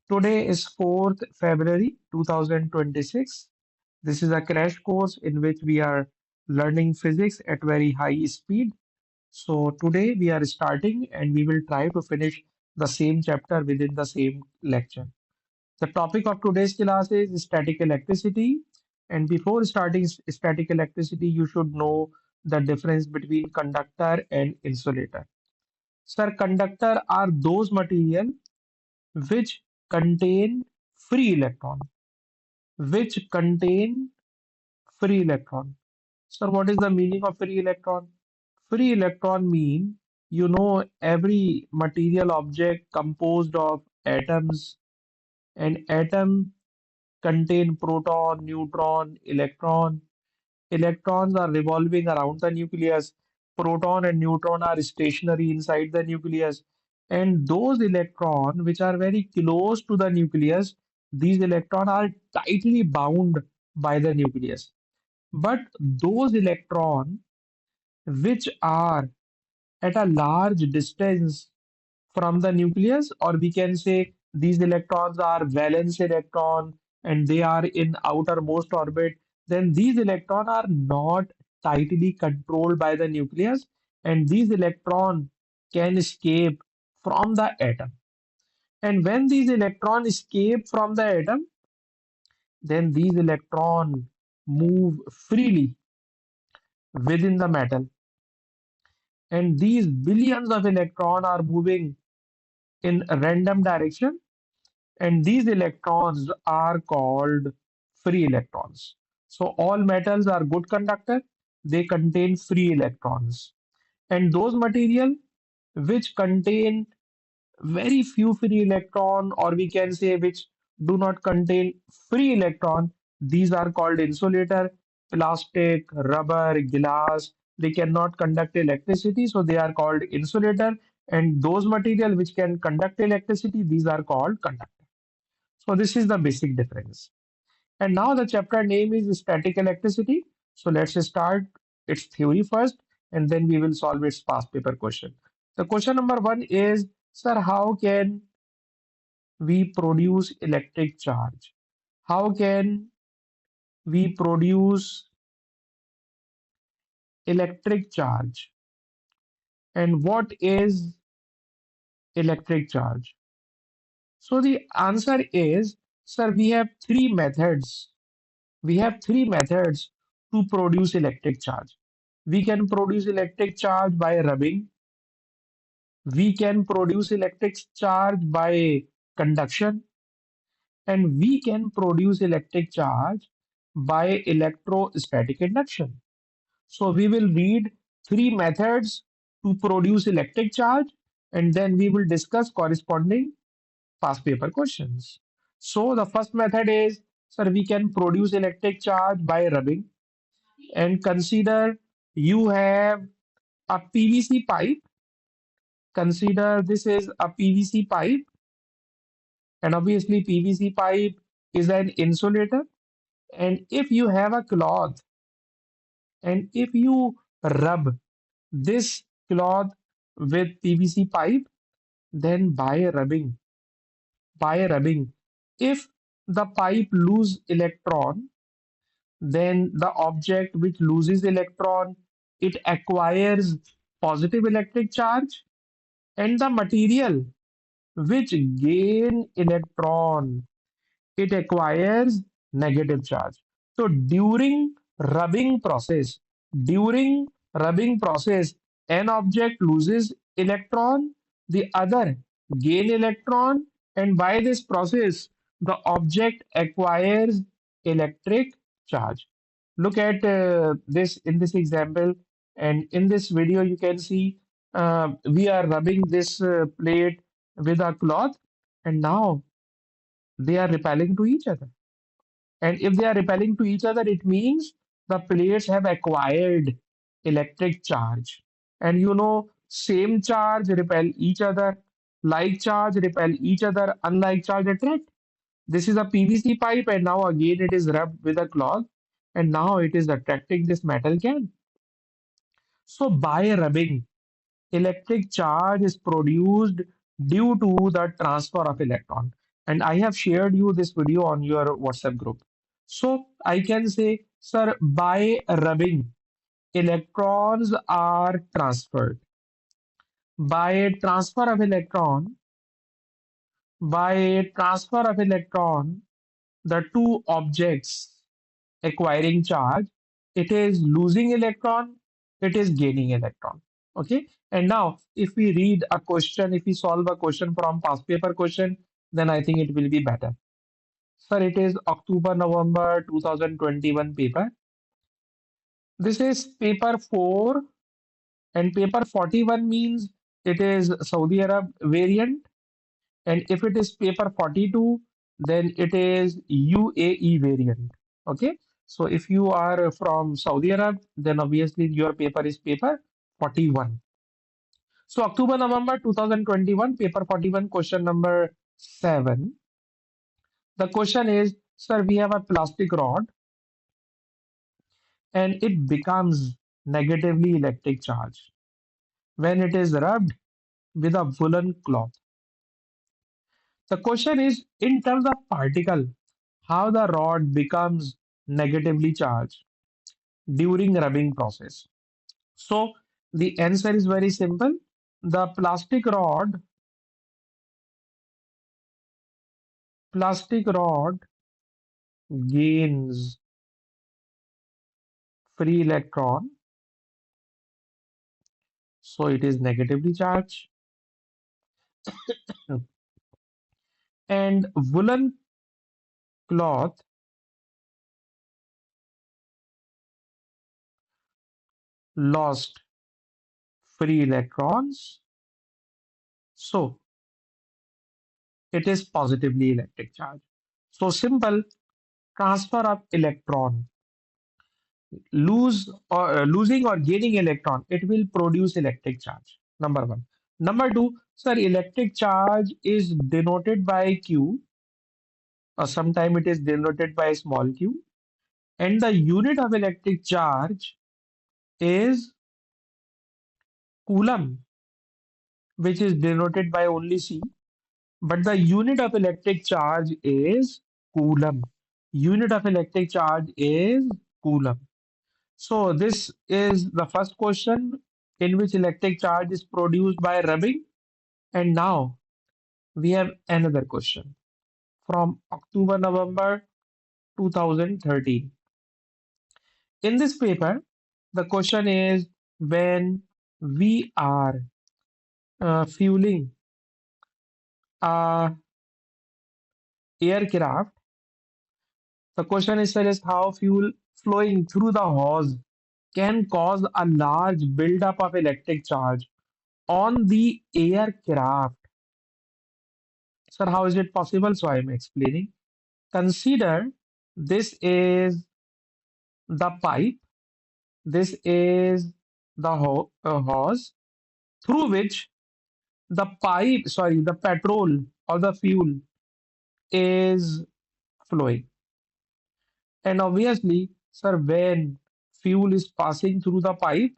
Today is 4th February 2026. This is a crash course in which we are learning physics at very high speed. So today we are starting and we will try to finish the same chapter within the same lecture. The topic of today's class is static electricity. And before starting static electricity, you should know the difference between conductor and insulator. Sir, conductor are those material which contain free electron, which contain free electron. So what is the meaning of free electron? Free electron mean every material object composed of atoms, and atom contain proton, neutron, electron. Electrons are revolving around the nucleus. Proton and neutron are stationary inside the nucleus. And those electrons which are very close to the nucleus, these electrons are tightly bound by the nucleus. But those electrons which are at a large distance from the nucleus, or we can say these electrons are valence electron and they are in outermost orbit, then these electrons are not tightly controlled by the nucleus, and these electrons can escape from the atom. And when these electrons escape from the atom, then these electrons move freely within the metal. And these billions of electrons are moving in a random direction, and these electrons are called free electrons. So all metals are good conductor. They contain free electrons. And those material which contain very few free electron, or we can say which do not contain free electron, these are called insulator. Plastic, rubber, glass, they cannot conduct electricity, so they are called insulator. And those material which can conduct electricity, these are called conductor. So this is the basic difference. And now the chapter name is static electricity. So let's start its theory first, and then we will solve its past paper question. The question number one is, sir, how can we produce electric charge? How can we produce electric charge? And what is electric charge? So the answer is, sir, we have three methods. We have three methods to produce electric charge. We can produce electric charge by rubbing. We can produce electric charge by conduction, and we can produce electric charge by electrostatic induction. So we will read three methods to produce electric charge, and then we will discuss corresponding past paper questions. So the first method is, sir, we can produce electric charge by rubbing. And consider you have a PVC pipe. Consider this is a PVC pipe, and obviously PVC pipe is an insulator. And if you have a cloth, and if you rub this cloth with PVC pipe, then by rubbing, if the pipe lose electron, then the object which loses electron, it acquires positive electric charge, and the material which gain electron, it acquires negative charge. So during rubbing process, an object loses electron, the other gain electron, and by this process, the object acquires electric charge. Look at this in this example, and in this video, you can see we are rubbing this plate with a cloth, and now they are repelling to each other. And if they are repelling to each other, it means the plates have acquired electric charge. And same charge repel each other, like charge repel each other, unlike charge attract. This is a PVC pipe, and now again it is rubbed with a cloth, and now it is attracting this metal can. So by rubbing, electric charge is produced due to the transfer of electron. and I have shared you this video on your WhatsApp group. So I can say, sir, by rubbing, electrons are transferred. By transfer of electron, by transfer of electron, the two objects acquiring charge, it is losing electron, it is gaining electron. Okay. And now, if we read a question, if we solve a question from past paper question, then I think it will be better. Sir, it is October, November 2021 paper. This is paper 4 and paper 41 means it is Saudi Arab variant. And if it is paper 42, then it is UAE variant. Okay. So if you are from Saudi Arab, then obviously your paper is paper 41. So October, November 2021, paper 41, question number 7. The question is, sir, we have a plastic rod and it becomes negatively electric charge when it is rubbed with a woolen cloth. The question is, in terms of particle, how the rod becomes negatively charged during rubbing process. So the answer is very simple. The plastic rod gains free electron, so it is negatively charged, and woolen cloth lost free electrons, so it is positively electric charge. So simple, transfer of electron, losing or gaining electron, it will produce electric charge. Number one. Number two, sir, electric charge is denoted by Q, or sometime it is denoted by small q, and the unit of electric charge is coulomb, which is denoted by only C. But the unit of electric charge is coulomb. Unit of electric charge is coulomb. So this is the first question in which electric charge is produced by rubbing. And now we have another question from October, November 2013. In this paper, the question is, when we are fueling a aircraft, the question is, sir, is how fuel flowing through the hose can cause a large buildup of electric charge on the aircraft. Sir, how is it possible? So I am explaining. Consider this is the pipe, this is the hose through which the petrol or the fuel is flowing. And obviously, sir, when fuel is passing through the pipe,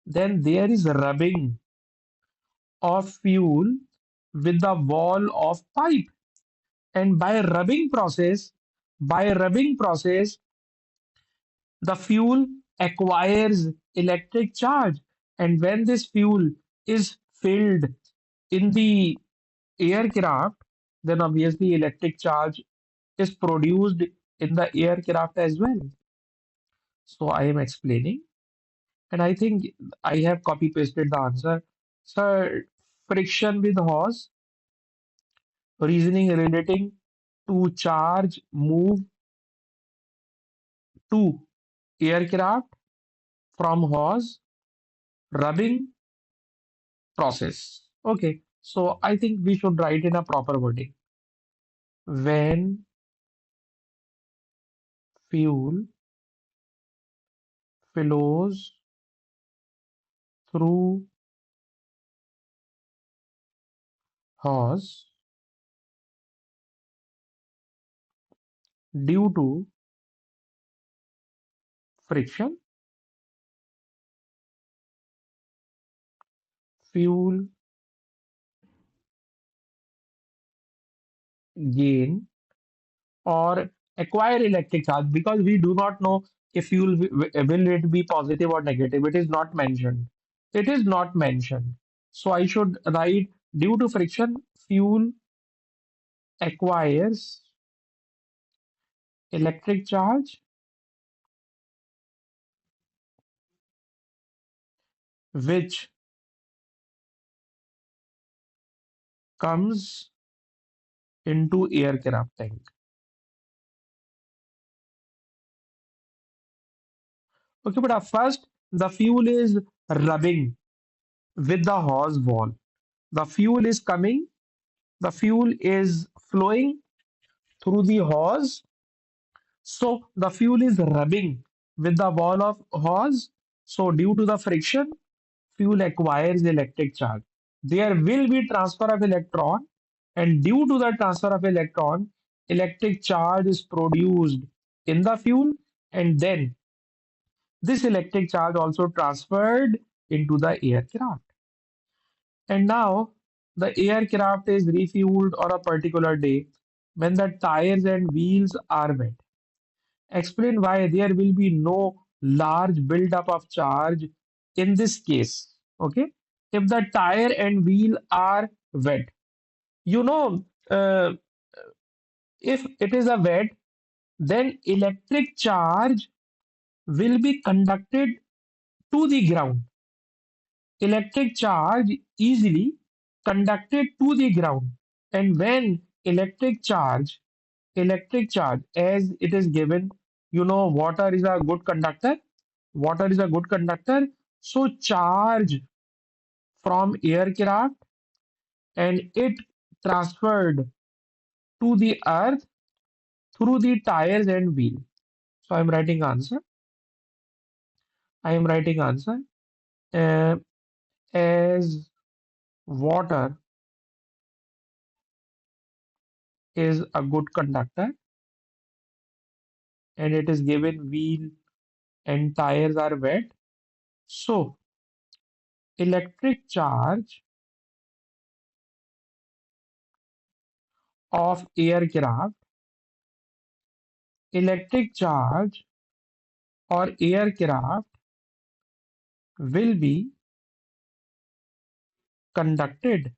then there is rubbing of fuel with the wall of pipe. And by rubbing process, the fuel acquires electric charge. And when this fuel is filled in the aircraft, then obviously electric charge is produced in the aircraft as well. So I am explaining, and I think I have copy pasted the answer. So friction with hose, reasoning relating to charge move to aircraft from hose, rubbing process. Okay, so I think we should write in a proper wording. When fuel flows through hose due to friction, fuel gain or acquire electric charge, because we do not know if will it be positive or negative. It is not mentioned. It is not mentioned. So I should write, due to friction, fuel acquires electric charge, which comes into aircraft tank. Okay, but at first the fuel is rubbing with the hose wall. The fuel is coming, the fuel is flowing through the hose. So the fuel is rubbing with the wall of hose. So due to the friction, fuel acquires electric charge. There will be transfer of electron, and due to the transfer of electron, electric charge is produced in the fuel, and then this electric charge also transferred into the aircraft. And now the aircraft is refueled on a particular day when the tires and wheels are wet. Explain why there will be no large buildup of charge in this case. Okay, if the tire and wheel are wet, you know, if it is a wet, then electric charge will be conducted to the ground. Electric charge easily conducted to the ground. And when electric charge, as it is given, water is a good conductor. Water is a good conductor. So charge from aircraft and it transferred to the earth through the tires and wheel. So I'm writing answer. I am writing answer. Uh, as water is a good conductor and it is given wheel and tires are wet. So electric charge of aircraft, electric charge or aircraft will be conducted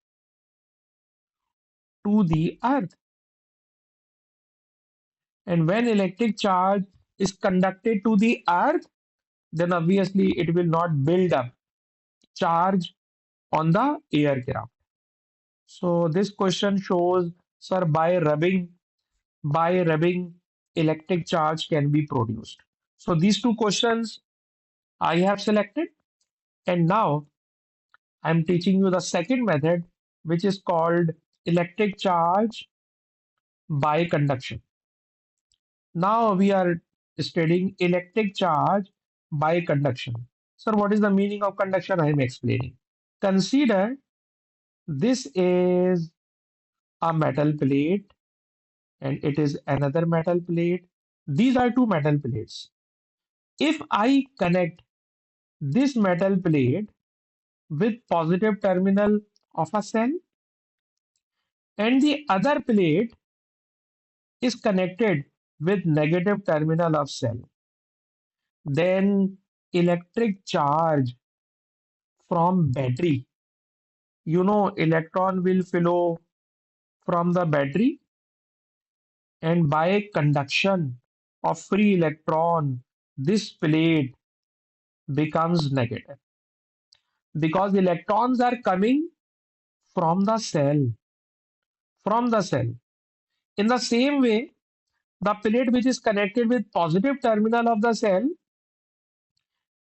to the earth. And when electric charge is conducted to the earth, then obviously it will not build up charge on the aircraft. So this question shows, sir, by rubbing, electric charge can be produced. So these two questions I have selected, and now I'm teaching you the second method, which is called electric charge by conduction. Now we are studying electric charge by conduction. Sir, what is the meaning of conduction? I am explaining. Consider this is a metal plate and it is another metal plate. These are two metal plates. If I connect this metal plate with positive terminal of a cell and the other plate is connected with negative terminal of cell, then electric charge from battery, electron will flow from the battery, and by conduction of free electron, this plate becomes negative because electrons are coming from the cell, from the cell. In the same way, the plate which is connected with positive terminal of the cell,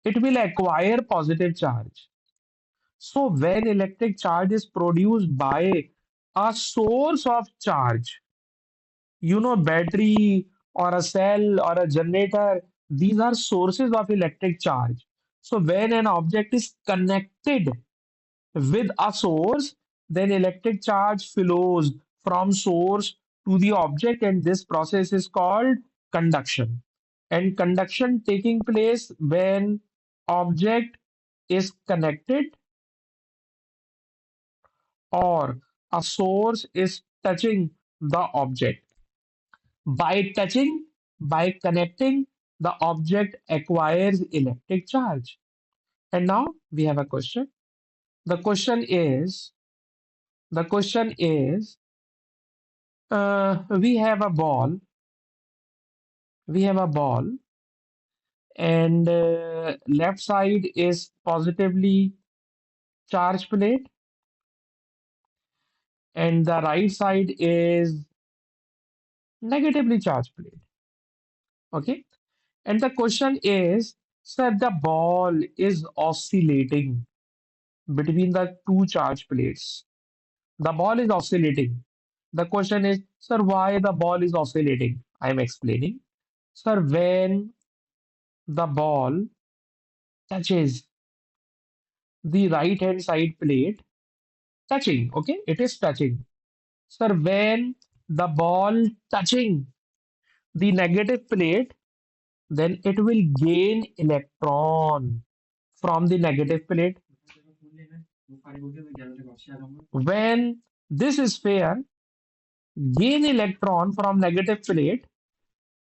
it will acquire positive charge. So when electric charge is produced by a source of charge, battery or a cell or a generator, these are sources of electric charge. So when an object is connected with a source, then electric charge flows from source to the object, and this process is called conduction. And conduction taking place when object is connected or a source is touching the object. By touching, by connecting, the object acquires electric charge. And now we have a question. The question is, the question is, we have a ball, we have a ball, and left side is positively charged plate, and the right side is negatively charged plate. Okay. And the question is, sir, the ball is oscillating between the two charge plates. The ball is oscillating. The question is, sir, why the ball is oscillating? I am explaining. Sir, when the ball touches the right hand side plate, touching, okay, it is touching. Sir, when the ball touching the negative plate, then it will gain electron from the negative plate. When this sphere gain electron from negative plate,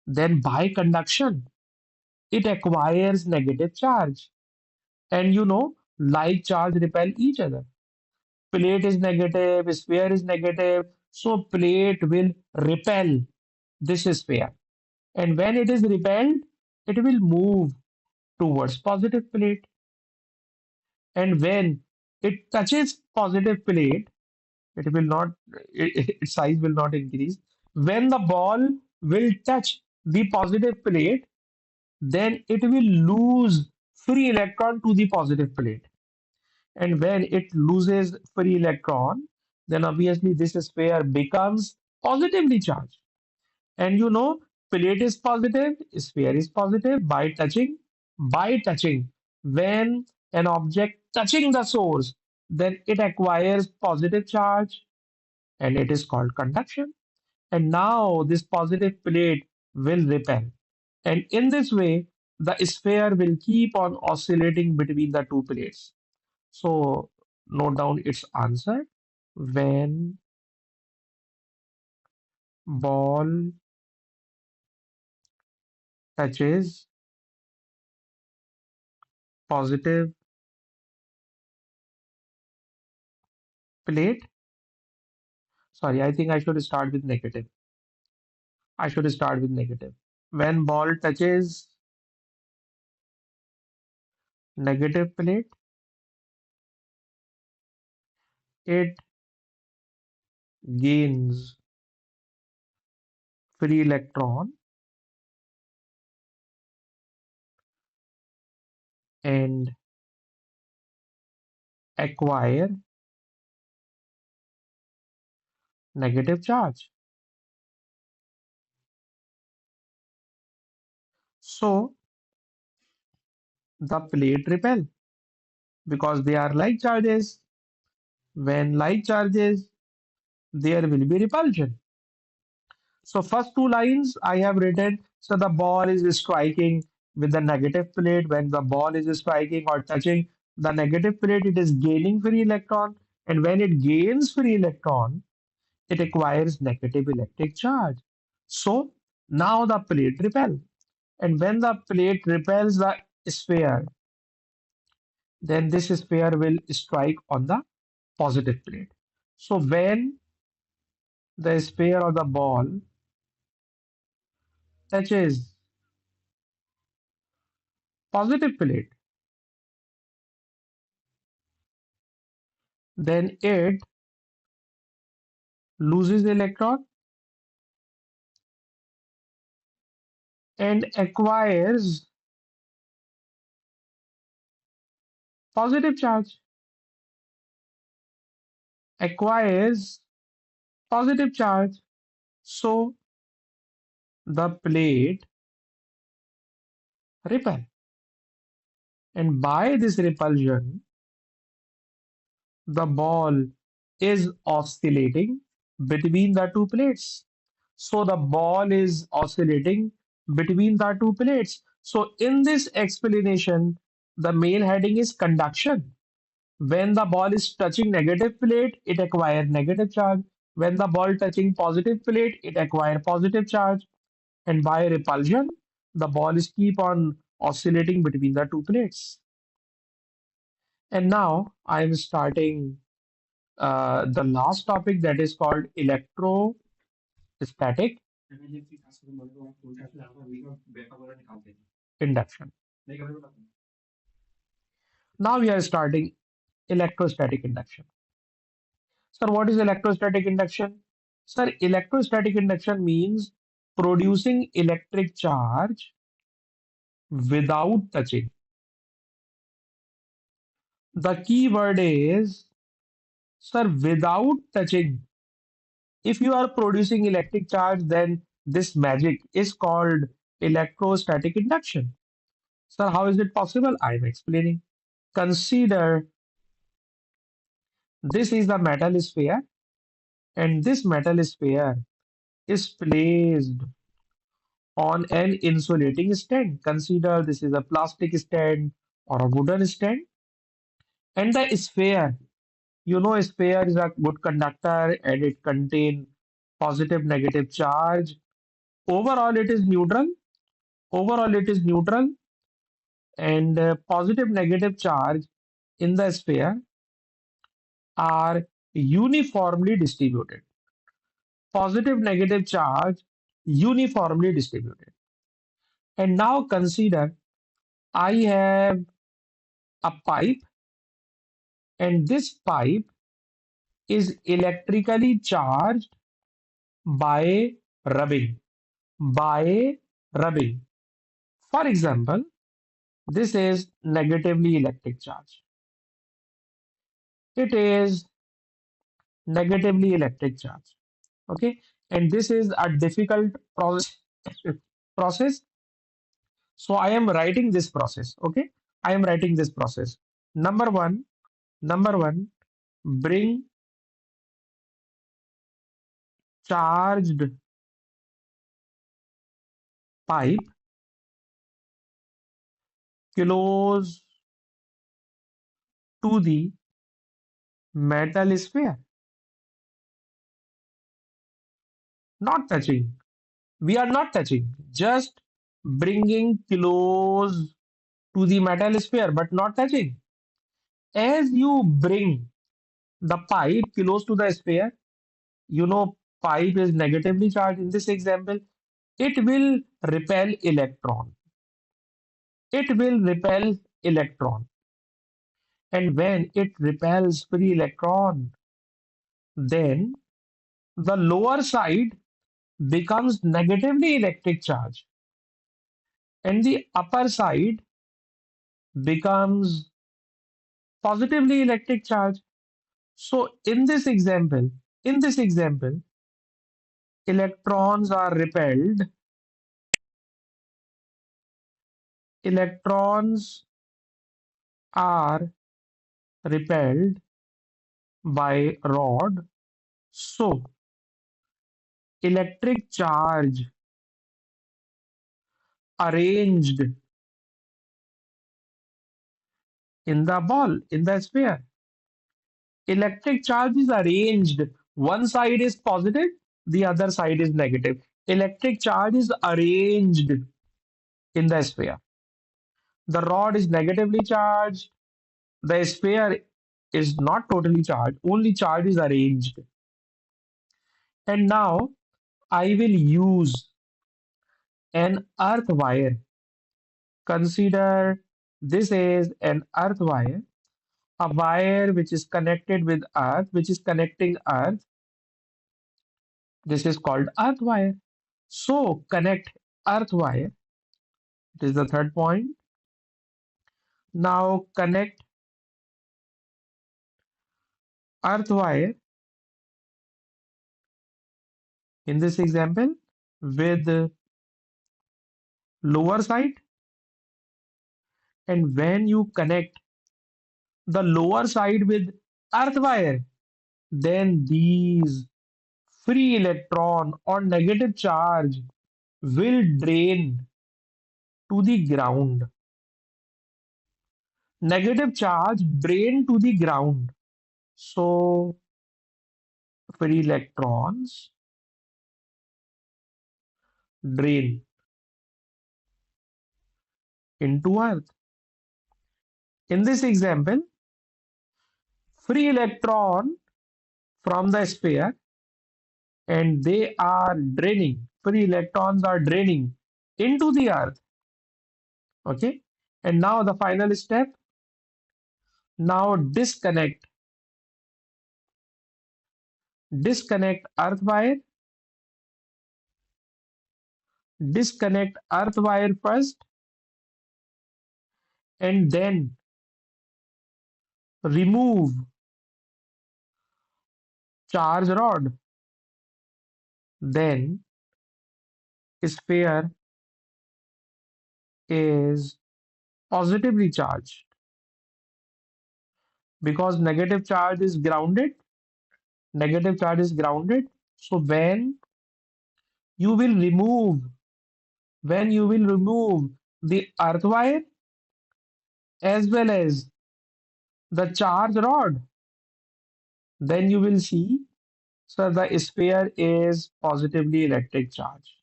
then by conduction, it acquires negative charge. And you know, like charge repel each other. Plate is negative, sphere is negative, so plate will repel this sphere. And when it is repelled, it will move towards positive plate. And when it touches positive plate, it will not, its size will not increase. When the ball will touch the positive plate, then it will lose free electron to the positive plate. And when it loses free electron, then obviously this sphere becomes positively charged. And you know, plate is positive, sphere is positive by touching. By touching, when an object touching the source, then it acquires positive charge and it is called conduction. And now this positive plate will repel. And in this way, the sphere will keep on oscillating between the two plates. So note down its answer. When ball touches positive plate, sorry, I think I should start with negative. I should start with negative. When ball touches negative plate, it gains free electron and acquire negative charge. So the plate repel because they are like charges. When like charges, there will be repulsion. So first two lines I have written, so the ball is striking with the negative plate. When the ball is striking or touching the negative plate, it is gaining free electron. And when it gains free electron, it acquires negative electric charge. So now the plate repel. And when the plate repels the sphere, then this sphere will strike on the positive plate. So when the sphere or the ball touches positive plate, then it loses electron and positive charge, acquires positive charge. So the plate repel. And by this repulsion, the ball is oscillating between the two plates. So the ball is oscillating between the two plates. So in this explanation, the main heading is conduction. When the ball is touching negative plate, it acquires negative charge. When the ball touching positive plate, it acquire positive charge, and by repulsion, the ball is keep on oscillating between the two plates. And now I am starting the last topic that is called electrostatic induction. Now we are starting electrostatic induction. Sir, what is electrostatic induction? Sir, electrostatic induction means producing electric charge without touching. The key word is, sir, without touching. If you are producing electric charge, then this magic is called electrostatic induction. Sir, how is it possible? I am explaining. Consider this is the metal sphere, and this metal sphere is placed on an insulating stand. Consider this is a plastic stand or a wooden stand, and the sphere, sphere is a good conductor and it contains positive, negative charge. Overall, it is neutral. Overall, it is neutral, and positive, negative charge in the sphere are uniformly distributed. Positive, negative charge uniformly distributed. And now consider I have a pipe, and this pipe is electrically charged by rubbing. By rubbing. For example, this is negatively electric charge. It is negatively electric charge. Okay, and this is a difficult process. process. So I am writing this process. Okay, I am writing this process. Number one, number one, bring charged pipe close to the metal sphere, not touching. We are not touching, just bringing close to the metal sphere, but not touching. As you bring the pipe close to the sphere, pipe is negatively charged in this example, it will repel electron. It will repel electron. And when it repels free electron, then the lower side becomes negatively electric charge and the upper side becomes positively electric charge. So in this example, electrons are repelled. Electrons are repelled by rod. So electric charge arranged in the ball, in the sphere. Electric charge is arranged. One side is positive, the other side is negative. Electric charge is arranged in the sphere. The rod is negatively charged. The sphere is not totally charged, only charge is arranged. And now I will use an earth wire. Consider this is an earth wire, a wire which is connected with earth, which is connecting earth. This is called earth wire. So connect earth wire. It is the third point. Now connect earth wire in this example with lower side, and when you connect the lower side with earth wire, then these free electron or negative charge will drain to the ground. Negative charge drain to the ground. So free electrons drain into Earth. In this example, free electron from the sphere and they are draining, free electrons are draining into the Earth. Okay. And now the final step, now disconnect earth wire, disconnect earth wire first, and then remove charge rod. Then sphere is positively charged because negative charge is grounded. So you will remove, when you will remove the earth wire as well as the charge rod, then you will see, so the sphere is positively electric charge.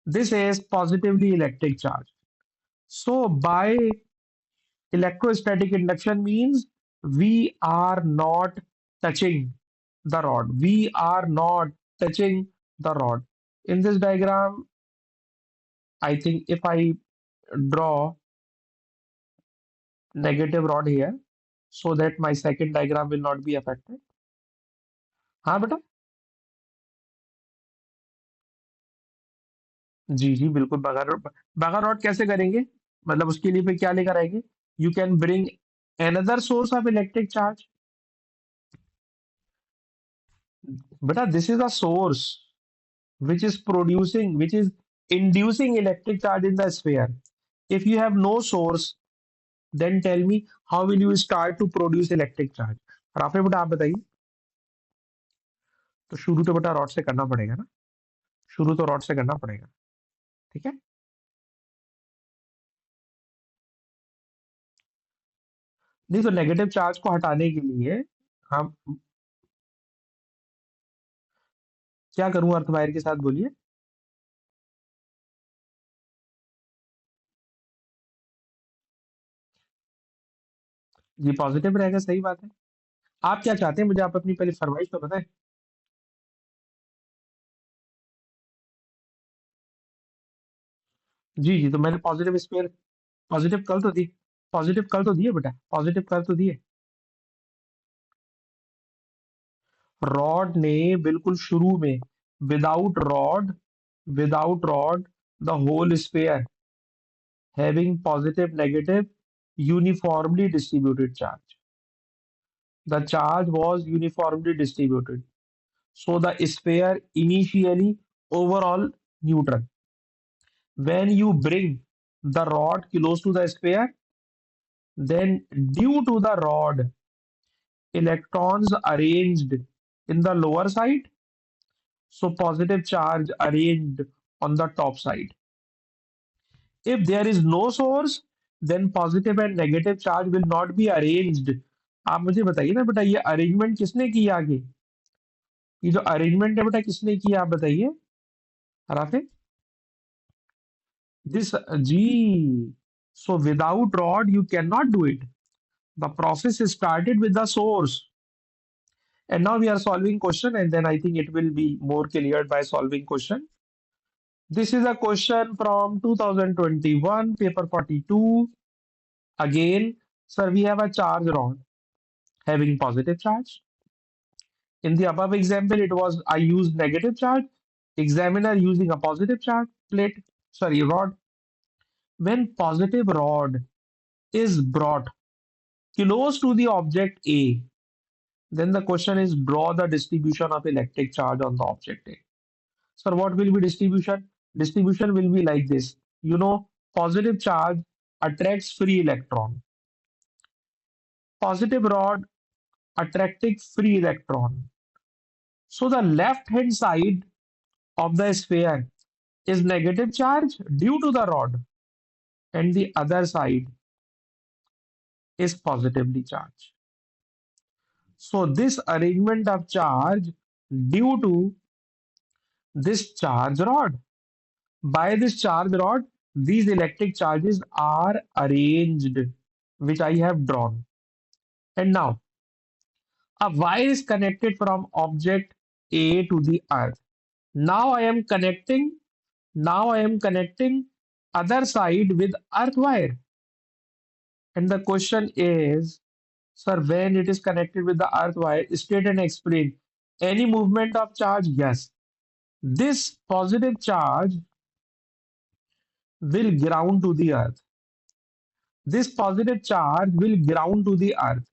This is positively electric charge. So by electrostatic induction means we are not touching the rod. We are not touching the rod. In this diagram, I think if I draw negative rod here so that my second diagram will not be affected. हाँ बेटा, जी जी बिल्कुल, बगर rod कैसे करेंगे, मतलब उसके लिए फिर क्या लेकर आएंगे, you can bring another source of electric charge. But this is a source which is inducing electric charge in the sphere. If you have no source, then tell me how will you start to produce electric charge? Rafe बेटा आप बताइए, तो शुरू तो बेटा rod से करना पड़ेगा ना, शुरू तो रॉड से करना पड़ेगा, ठीक है। नहीं तो नेगेटिव चार्ज को हटाने के लिए हम क्या करूं अर्थ वायर के साथ, बोलिए। जी पॉजिटिव रहेगा, सही बात है। आप क्या चाहते हैं, मुझे आप अपनी पहले फरमाइश तो बताएं। जी जी, तो मैंने पॉजिटिव स्पेयर, पॉजिटिव कल तो दी, पॉजिटिव कल तो दिए बेटा, पॉजिटिव कल तो दिए। रॉड ने बिल्कुल शुरू में, without rod, the whole sphere having positive negative uniformly distributed charge. The charge was uniformly distributed. So the sphere initially overall neutral. When you bring the rod close to the sphere, then due to the rod, electrons arranged in the lower side, so positive charge arranged on the top side. If there is no source, then positive and negative charge will not be arranged. आप मुझे बताइए ना बेटा, ये arrangement किसने की आगे, ये जो अरेंजमेंट है बेटा किसने किया, आप बताइए Rafe. This G. So without rod, you cannot do it. The process is started with the source. And now we are solving question, and then I think it will be more cleared by solving question. This is a question from 2021, paper 42. Again, sir, we have a charge rod having positive charge. In the above example, it was I used negative charge. Examiner using a positive charge plate, sorry, rod. When positive rod is brought close to the object A, then the question is draw the distribution of electric charge on the object A. Sir, what will be distribution? Distribution will be like this. You know, positive charge attracts free electron. Positive rod attracting free electron. So the left hand side of the sphere is negative charge due to the rod, and the other side is positively charged. So this arrangement of charge due to this charge rod. By this charge rod, these electric charges are arranged, which I have drawn. And now, a wire is connected from object A to the earth. Now I am connecting, now I am connecting other side with earth wire. And the question is, sir, when it is connected with the earth wire, state and explain. Any movement of charge? Yes. This positive charge will ground to the earth. This positive charge will ground to the earth.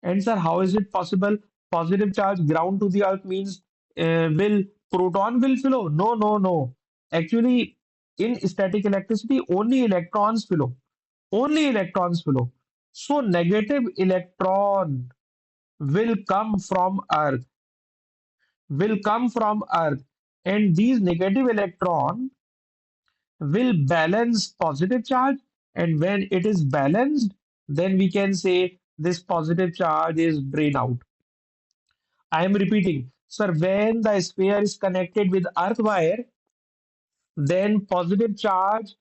And sir, how is it possible? Positive charge ground to the earth means will proton will flow? No, no, no. Actually, in static electricity, only electrons flow. Only electrons flow. So negative electron will come from earth, will come from earth, and these negative electron will balance positive charge, and when it is balanced, then we can say this positive charge is drained out. I am repeating, sir, when the sphere is connected with earth wire, then positive charge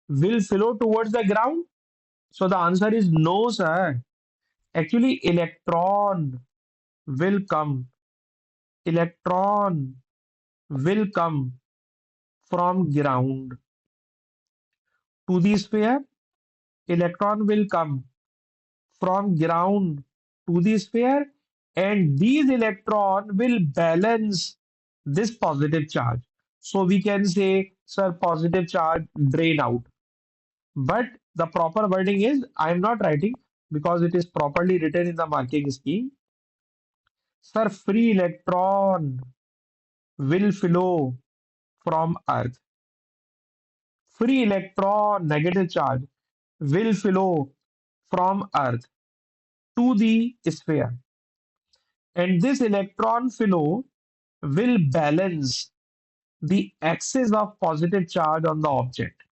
will flow towards the ground. So the answer is no, sir. Actually, will come electron will come from ground to the sphere. Electron will come from ground to the sphere, and these electron will balance this positive charge. So we can say, sir, positive charge drain out. But the proper wording is, I am not writing because it is properly written in the marking scheme. Sir, free electron will flow from earth. Free electron, negative charge, will flow from earth to the sphere. And this electron flow will balance the axis of positive charge on the object.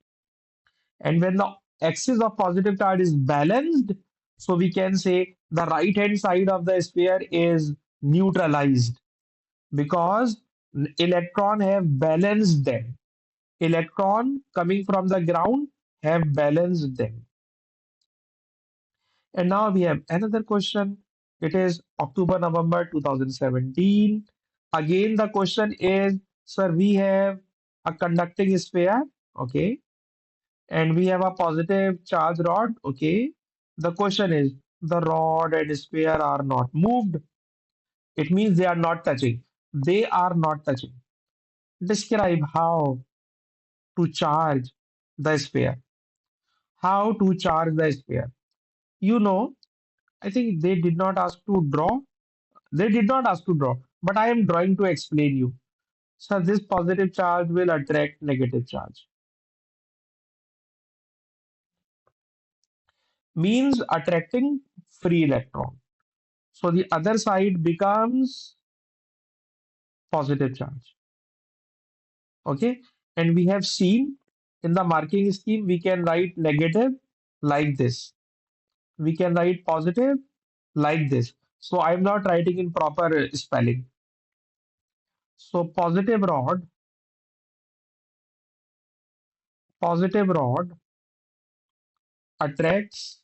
And when the axis of positive charge is balanced, so we can say the right hand side of the sphere is neutralized because electron have balanced them. Electron coming from the ground have balanced them. And now we have another question. It is October, November 2017. Again, the question is, sir, we have a conducting sphere, okay, and we have a positive charge rod, okay. The question is, the rod and sphere are not moved. It means they are not touching. They are not touching. Describe how to charge the sphere. How to charge the sphere. You know, I think they did not ask to draw. They did not ask to draw, but I am drawing to explain you. So this positive charge will attract negative charge. Means attracting free electron. So the other side becomes positive charge. Okay. And we have seen in the marking scheme, we can write negative like this. We can write positive like this. So I'm not writing in proper spelling. So positive rod attracts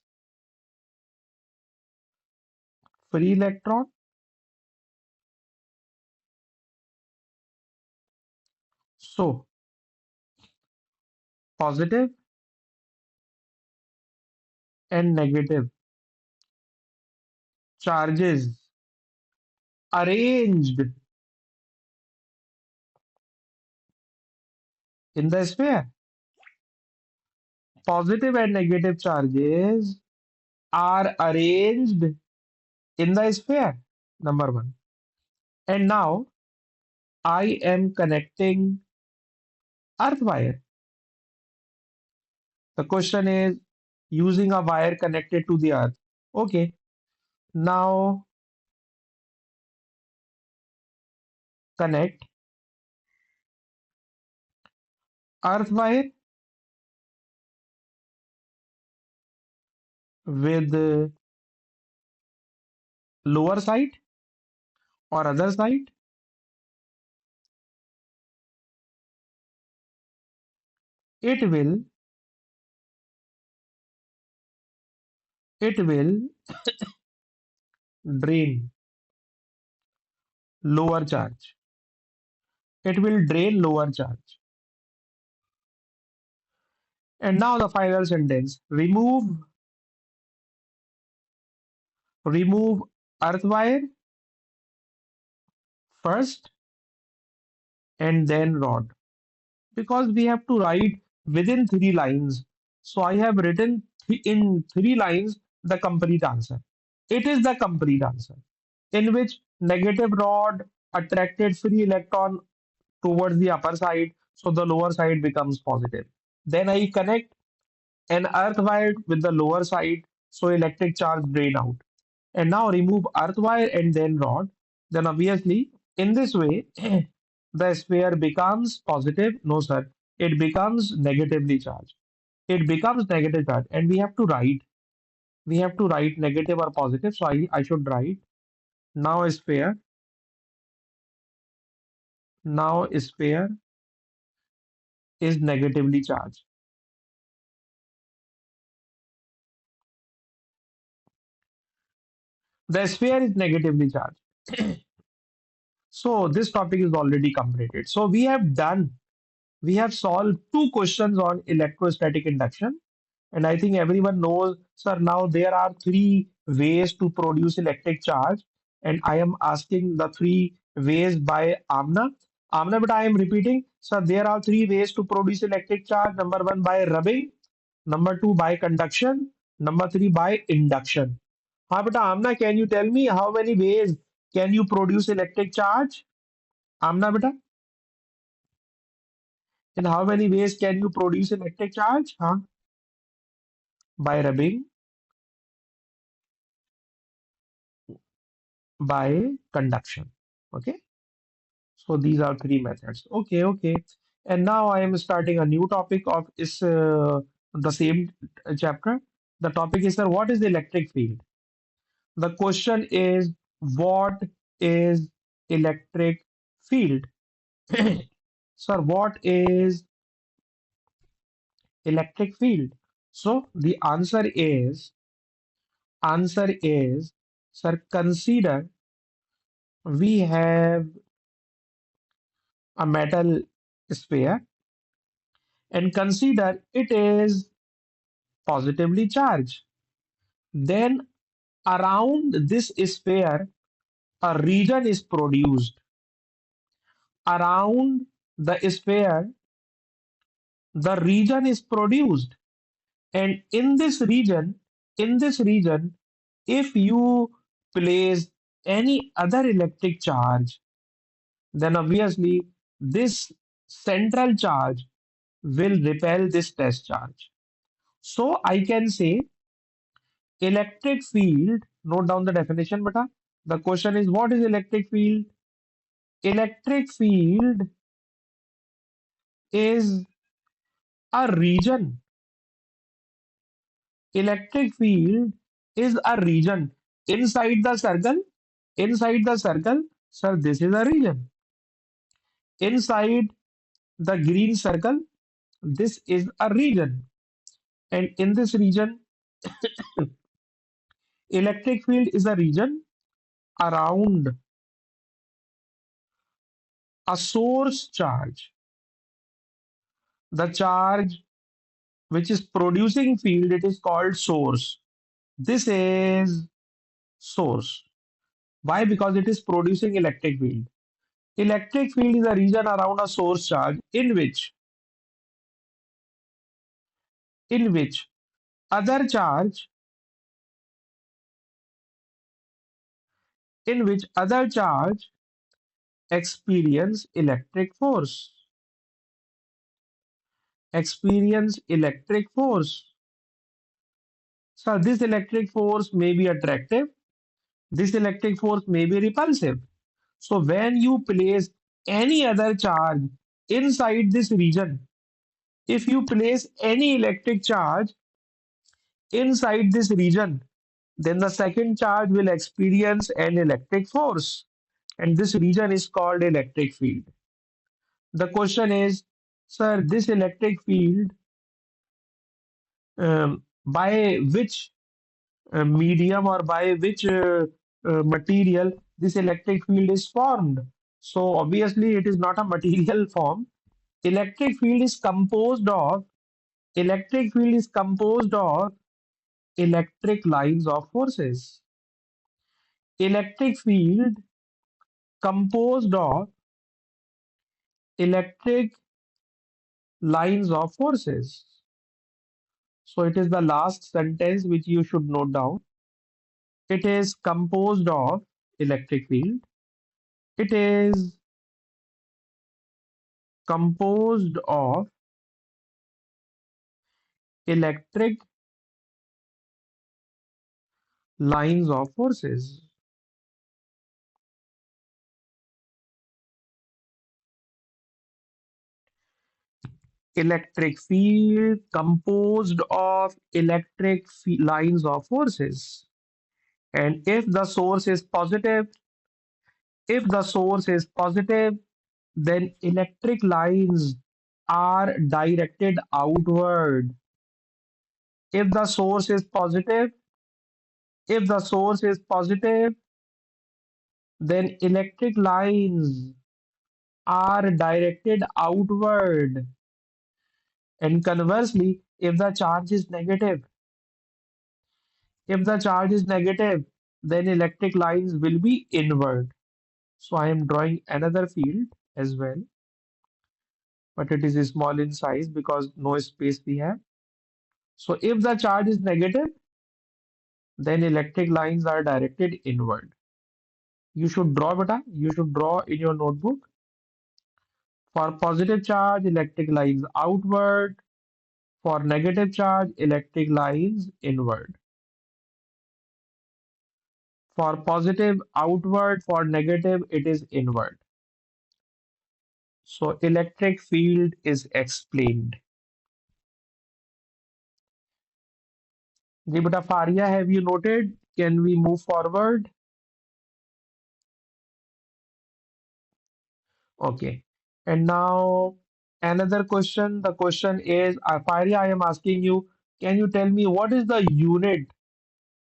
free electron. So positive and negative charges arranged in the sphere. Positive and negative charges are arranged in the sphere. Number one. And now I am connecting earth wire. The question is using a wire connected to the earth. Okay. Now connect earth wire with lower side or other side, it will it will drain lower charge. It will drain lower charge. And now the final sentence. Remove earth wire first and then rod. Because we have to write within 3 lines. So I have written in 3 lines the complete answer. It is the complete answer in which negative rod attracted free electron towards the upper side, so the lower side becomes positive. Then I connect an earth wire with the lower side, so electric charge drain out. And now remove earth wire and then rod. Then obviously, in this way, the sphere becomes positive. No, sir, it becomes negatively charged. It becomes negative charge, and we have to write negative or positive. So I should write now a sphere. Now a sphere is negatively charged. The sphere is negatively charged. So this topic is already completed. So we have solved 2 questions on electrostatic induction. And I think everyone knows, sir, now there are 3 ways to produce electric charge. And I am asking the 3 ways by Amna. Amna, but I am repeating, sir, there are 3 ways to produce electric charge. Number one, by rubbing. Number two, by conduction. Number three, by induction. हाँ बेटा आमना, can you tell me how many ways can you produce electric charge? आमना बेटा, in how many ways can you produce electric charge? हाँ, by rubbing, by conduction. Okay, so these are 3 methods. Okay, okay. And now I am starting a new topic of is the same chapter. The topic is, sir, what is the electric field? The question is, what is electric field? Sir, what is electric field? So the answer is, sir, consider we have a metal sphere and consider it is positively charged. Then around this sphere, a region is produced. Around the sphere, the region is produced. And in this region, if you place any other electric charge, then obviously this central charge will repel this test charge. So I can say electric field, note down the definition, beta. The question is, what is electric field? Electric field is a region. Electric field is a region inside the circle. Inside the circle, sir, this is a region. Inside the green circle, this is a region. And in this region, electric field is a region around a source charge. The charge which is producing field, it is called source. This is source. Why? Because it is producing electric field. Electric field is a region around a source charge in which other charge in which other charge experience electric force. Experience electric force. So this electric force may be attractive. This electric force may be repulsive. So when you place any other charge inside this region, if you place any electric charge inside this region, Then the second charge will experience an electric force, and this region is called electric field. The question is, sir, this electric field, by which medium or by which material this electric field is formed? So obviously it is not a material form. Electric field is composed of electric field is composed of electric lines of forces. Electric field composed of electric lines of forces. So it is the last sentence which you should note down. It is composed of electric field. It is composed of electric lines of forces. Electric field composed of lines of forces. And if the source is positive, then electric lines are directed outward. If the source is positive, if the source is positive, then electric lines are directed outward. And conversely, if the charge is negative, then electric lines will be inward. So I am drawing another field as well, but it is small in size because no space we have. So if the charge is negative, then electric lines are directed inward. You should draw, beta. You should draw in your notebook. For positive charge, electric lines outward. For negative charge, electric lines inward. For positive, outward. For negative, it is inward. So electric field is explained. Gibata Faria, have you noted? Can we move forward? Okay. And now another question. The question is, Faria, I am asking you, can you tell me what is the unit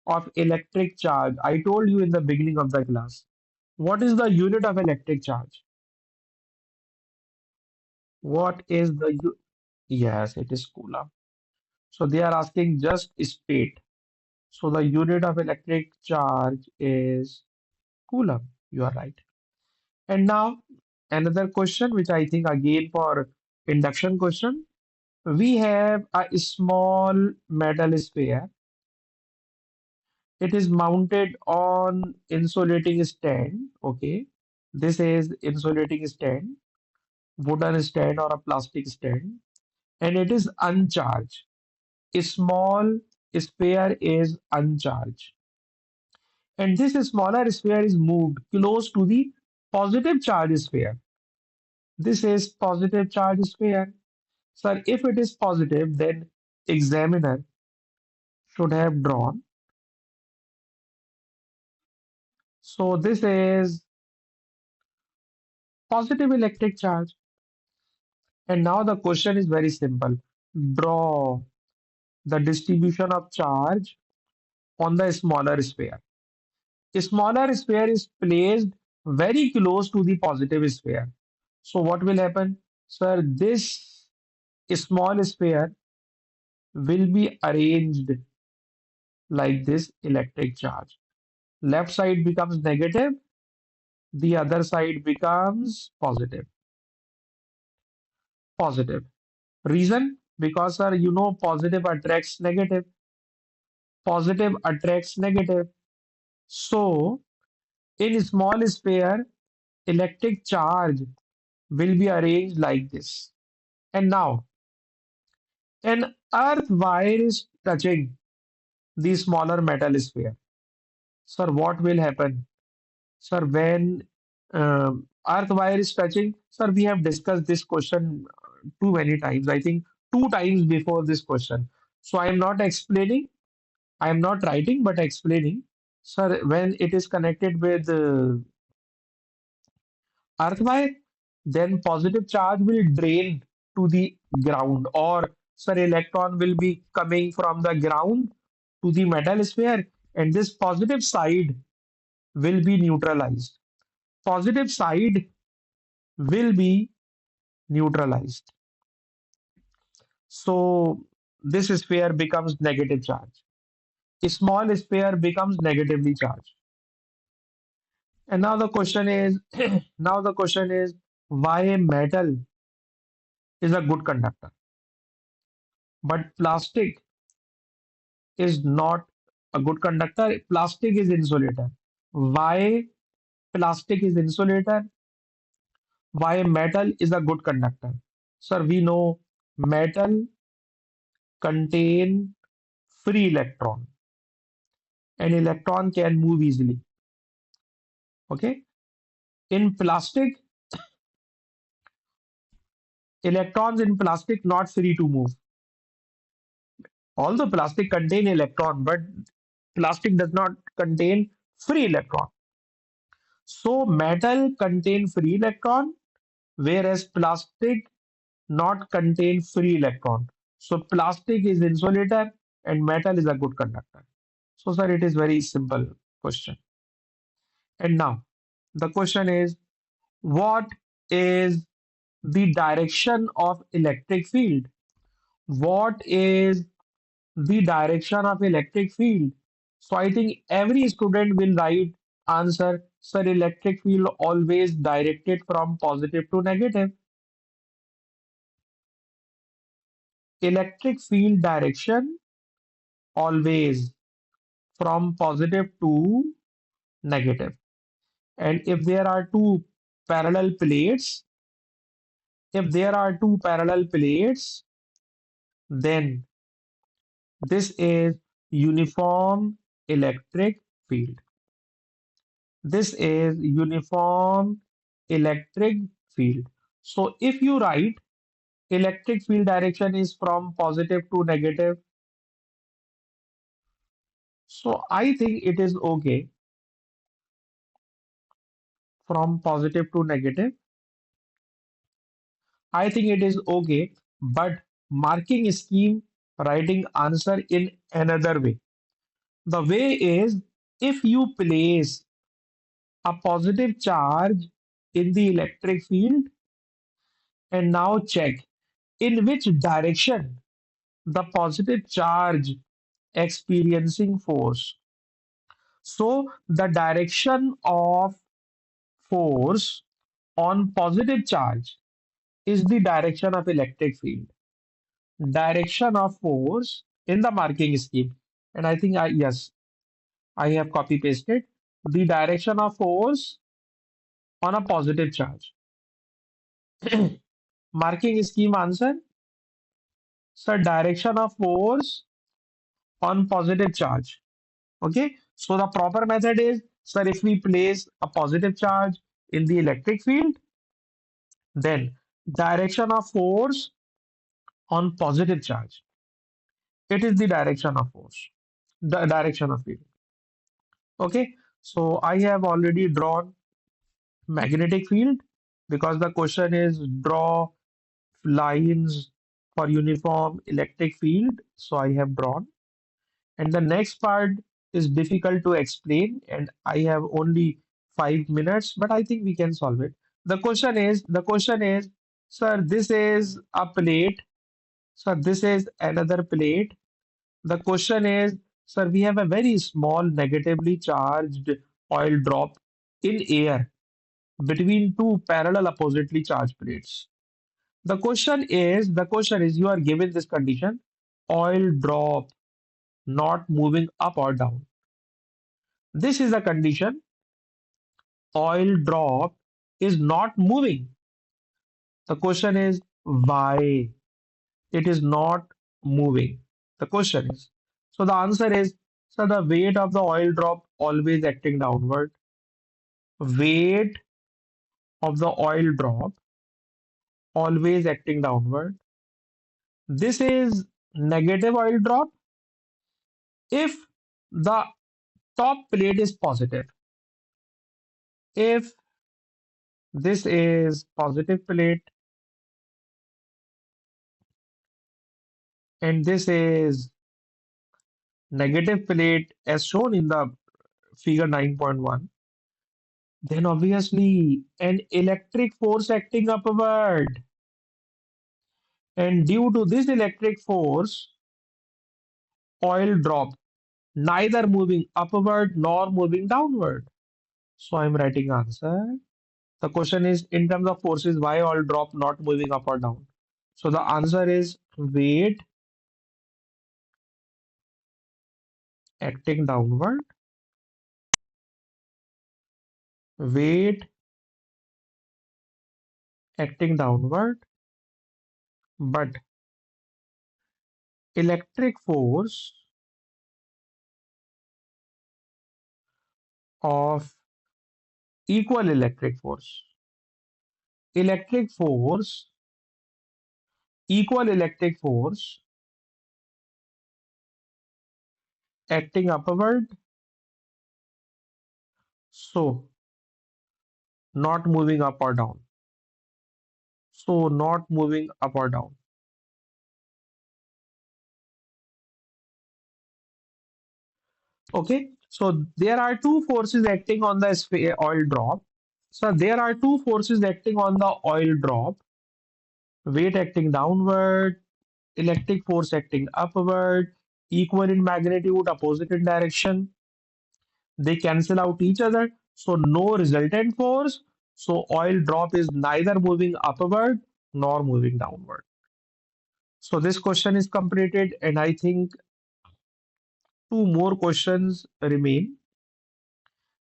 of electric charge? I told you in the beginning of the class. What is the unit of electric charge? What is the Yes, it is coulomb. So they are asking just state. So the unit of electric charge is coulomb. You are right. And now another question, which I think again for induction question. We have a small metal sphere. It is mounted on insulating stand. Okay. This is insulating stand, wooden stand or a plastic stand, and it is uncharged. A small sphere is uncharged. And this smaller sphere is moved close to the positive charge sphere. This is positive charge sphere. Sir, if it is positive, then examiner should have drawn. So this is positive electric charge. And now the question is very simple. Draw the distribution of charge on the smaller sphere. A smaller sphere is placed very close to the positive sphere. So what will happen? Sir, this small sphere will be arranged like this electric charge. Left side becomes negative, the other side becomes positive. Positive. Reason? Because, sir, you know positive attracts negative. Positive attracts negative. So, in small sphere, electric charge will be arranged like this. And now, an earth wire is touching the smaller metal sphere. Sir, what will happen? Sir, when earth wire is touching, sir, we have discussed this question too many times. I think two times before this question. So I am not explaining. I am not writing but explaining. Sir, when it is connected with earth wire, then positive charge will drain to the ground, or sir, electron will be coming from the ground to the metal sphere, and this positive side will be neutralized. Positive side will be neutralized. So this sphere becomes negative charge. A small sphere becomes negatively charged. And now the question is, now the question is, why a metal is a good conductor, but plastic is not a good conductor? Plastic is insulator. Why plastic is insulator? Why metal is a good conductor? Sir, we know metal contain free electron, and electron can move easily. Okay. In plastic, electrons in plastic not free to move. Although plastic contain electron, but plastic does not contain free electron. So metal contain free electron, whereas plastic not contain free electron. So plastic is insulator and metal is a good conductor. So sir, it is very simple question. And now the question is, what is the direction of electric field? What is the direction of electric field? So I think every student will write answer, sir, electric field always directed from positive to negative. Electric field direction always from positive to negative. And if there are two parallel plates, if there are two parallel plates, then this is uniform electric field. This is uniform electric field. So if you write electric field direction is from positive to negative, so I think it is okay from positive to negative. I think it is okay, but marking scheme writing answer in another way. The way is, if you place a positive charge in the electric field and now check in which direction the positive charge experiencing force. So the direction of force on positive charge is the direction of electric field. Direction of force in the marking scheme. And I think yes, I have copy pasted the direction of force on a positive charge. Marking scheme answer. So direction of force on positive charge. Okay. So the proper method is, sir, if we place a positive charge in the electric field, then direction of force on positive charge. It is the direction of force, the direction of field. Okay. So I have already drawn magnetic field because the question is draw lines for uniform electric field. So I have drawn. And the next part is difficult to explain, and I have only 5 minutes, but I think we can solve it. The question is, sir, this is a plate. Sir, this is another plate. The question is, sir, we have a very small negatively charged oil drop in air between two parallel oppositely charged plates. The question is, you are given this condition, oil drop not moving up or down. This is the condition, oil drop is not moving. The question is, why it is not moving? The question is. So the answer is, so the weight of the oil drop always acting downward. Weight of the oil drop always acting downward. This is negative oil drop. If The top plate is positive. If this is positive plate and this is negative plate as shown in the figure 9.1, then obviously an electric force acting upward. And due to this electric force, oil drop, neither moving upward nor moving downward. So I'm writing answer. The question is in terms of forces, why oil drop not moving up or down? So the answer is weight acting downward, weight acting downward, but electric force of equal electric force. Electric force, equal electric force acting upward, so not moving up or down. So not moving up or down. Okay, so there are two forces acting on the oil drop. So there are two forces acting on the oil drop, weight acting downward, electric force acting upward, equal in magnitude, opposite in direction. They cancel out each other. So no resultant force. So oil drop is neither moving upward nor moving downward. So this question is completed, and I think two more questions remain,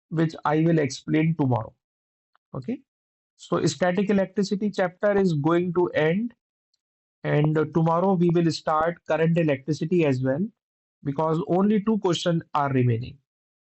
which I will explain tomorrow. Okay. So static electricity chapter is going to end, and tomorrow we will start current electricity as well, because only two questions are remaining.